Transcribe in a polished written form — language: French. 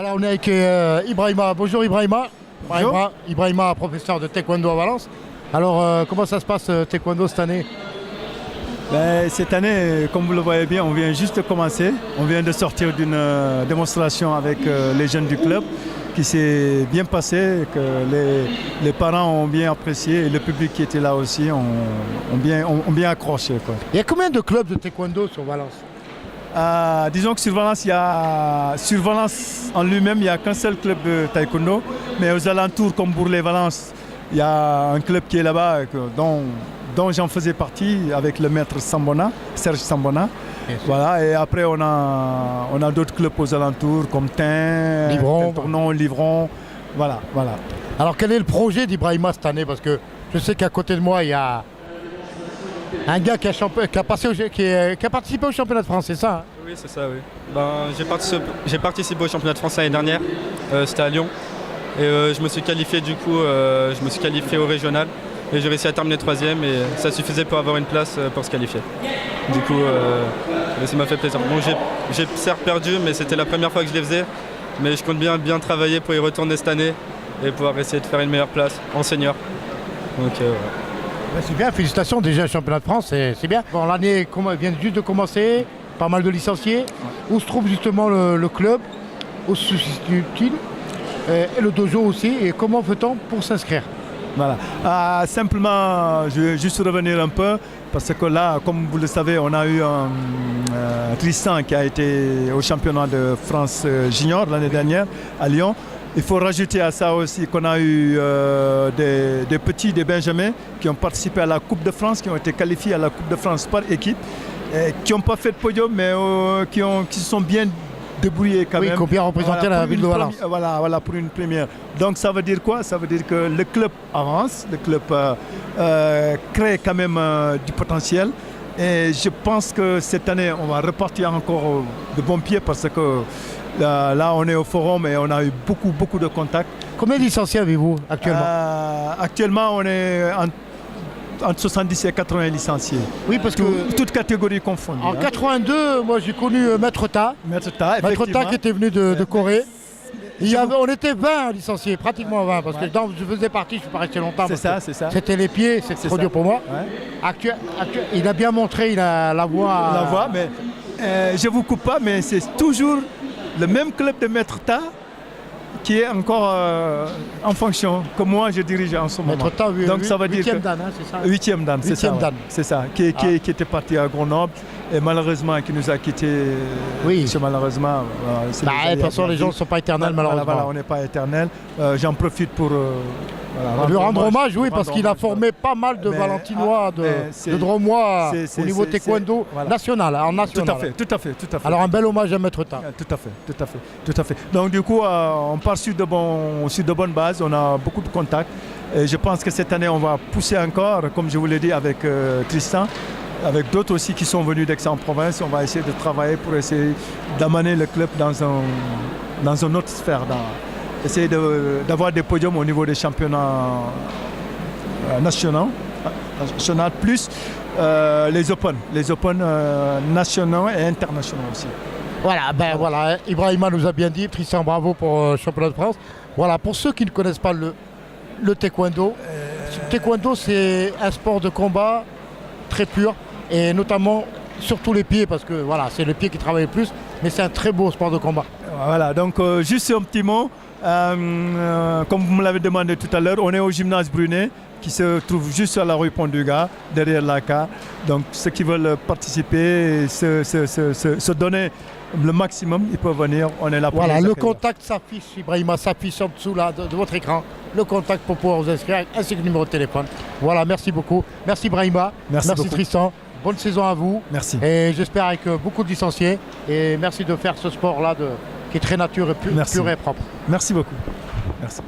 Voilà, on est avec Ibrahima. Bonjour Ibrahima. Bonjour. Ibrahima, professeur de taekwondo à Valence. Alors, comment ça se passe taekwondo cette année? Cette année, comme vous le voyez bien, on vient juste de commencer. On vient de sortir d'une démonstration avec les jeunes du club qui s'est bien passé, que les parents ont bien apprécié et le public qui était là aussi ont bien accroché, quoi. Il y a combien de clubs de taekwondo sur Valence? Disons que sur Valence, sur Valence en lui-même, il n'y a qu'un seul club de taekwondo, mais aux alentours comme Bourg-les-Valence, il y a un club qui est là-bas dont j'en faisais partie avec le maître Sambona, Serge Sambona. Voilà, et après on a d'autres clubs aux alentours comme Tain, Tournon, Livron. Voilà. Alors quel est le projet d'Ibrahima cette année? Parce que je sais qu'à côté de moi, il y a un gars qui a participé au championnat de France, c'est ça? Oui, c'est ça, oui. J'ai participé au championnat de France l'année dernière, c'était à Lyon. Et je me suis qualifié au régional. Et j'ai réussi à terminer 3e et ça suffisait pour avoir une place pour se qualifier. Du coup, ça m'a fait plaisir. Bon, j'ai certes perdu, mais c'était la première fois que je les faisais. Mais je compte bien travailler pour y retourner cette année et pouvoir essayer de faire une meilleure place en senior. Donc, voilà. C'est bien, félicitations déjà, championnat de France, c'est bien. Bon, l'année vient juste de commencer, pas mal de licenciés. Où se trouve justement le club? Où se situe-t-il? Et le dojo aussi, et comment fait-on pour s'inscrire? Voilà. Simplement, je vais juste revenir un peu, parce que là, comme vous le savez, on a eu Tristan qui a été au championnat de France junior l'année dernière à Lyon. Il faut rajouter à ça aussi qu'on a eu des petits, des benjamins qui ont participé à la Coupe de France, qui ont été qualifiés à la Coupe de France par équipe, qui n'ont pas fait de podium, mais qui se sont bien débrouillés quand même. Oui, qui ont bien représenté la ville de Valence. Voilà, pour une première. Donc ça veut dire quoi? Ça veut dire que le club avance, le club crée quand même du potentiel. Et je pense que cette année, on va repartir encore de bon pied parce que là, on est au forum et on a eu beaucoup de contacts. Combien de licenciés avez-vous actuellement? Actuellement, on est entre 70 et 80 licenciés. Oui, parce que toutes catégories confondues. En 82, moi j'ai connu Maître Ta. Maître Ta qui était venu de Corée. On était 20 licenciés, pratiquement 20, parce que je faisais partie, je ne suis pas resté longtemps. C'est ça. C'était les pieds, c'est trop dur pour moi. Ouais. Il a bien montré, il a la voix. La voix, mais je ne vous coupe pas, mais c'est toujours le même club de Maître Ta qui est encore en fonction, que moi je dirige en ce moment. Maître Ta, oui, donc ça veut dire 8e Dan, hein, c'est ça? 8e Dan, c'est ça. Dan. C'est ça, qui était parti à Grenoble et malheureusement qui nous a quittés. Oui. Malheureusement. De toute façon, les gens ne sont pas éternels, malheureusement. Voilà, on n'est pas éternel. J'en profite pour lui rendre hommage, oui, parce qu'il a formé pas mal de Valentinois, de Dromois au niveau taekwondo national, en national. Tout à fait. Alors un bel hommage à Maître Ta. Tout à fait. Donc du coup, on part sur de bonnes bases, on a beaucoup de contacts. Et je pense que cette année, on va pousser encore, comme je vous l'ai dit, avec Tristan, avec d'autres aussi qui sont venus d'Aix-en-Provence. On va essayer de travailler pour essayer d'amener le club dans une autre sphère. Essayer d'avoir des podiums au niveau des championnats nationaux, plus les Open nationaux et internationaux aussi. Voilà, Ibrahima nous a bien dit, Tristan, bravo pour le championnat de France. Voilà, pour ceux qui ne connaissent pas le taekwondo, taekwondo c'est un sport de combat très pur et notamment surtout les pieds parce que voilà, c'est les pieds qui travaillent le plus, mais c'est un très beau sport de combat. Voilà, donc juste un petit mot. Comme vous me l'avez demandé tout à l'heure, on est au gymnase Brunet qui se trouve juste à la rue Pont-du-Gard, derrière l'ACA. Donc ceux qui veulent participer et se donner le maximum, ils peuvent venir, on est là pour Voilà, le contact s'affiche, Ibrahima, s'affiche en dessous là, de votre écran. Le contact pour pouvoir vous inscrire, ainsi que le numéro de téléphone. Voilà, merci beaucoup. Merci Ibrahima, merci Tristan. Bonne saison à vous. Merci. Et j'espère avec beaucoup de licenciés. Et merci de faire ce sport-là qui est très nature et pur et propre. Merci beaucoup. Merci.